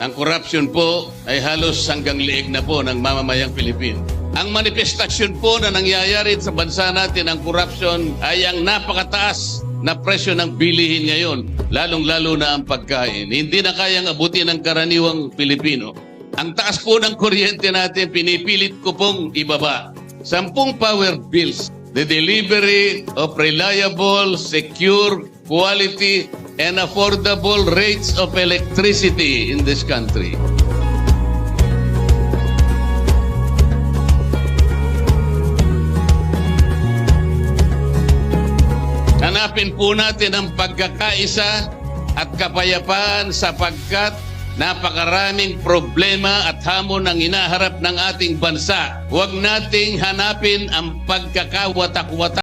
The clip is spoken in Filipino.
Ang corruption po ay halos hanggang liig na po ng mamamayang Pilipino. Ang manifestasyon po na nangyayari sa bansa natin, ang corruption, ay ang napakataas na presyo ng bilihin ngayon, lalong-lalo na ang pagkain. Hindi na kayang abutin ng karaniwang Pilipino. Ang taas po ng kuryente natin, pinipilit ko pong ibaba. 10 power bills, the delivery of reliable, secure, quality, and affordable rates of electricity in this country. Hanapin po natin ang pagkakaisa at kapayapaan sapagkat napakaraming problema at hamon ang inaharap ng ating bansa. Huwag nating hanapin ang pagkakawatak-watak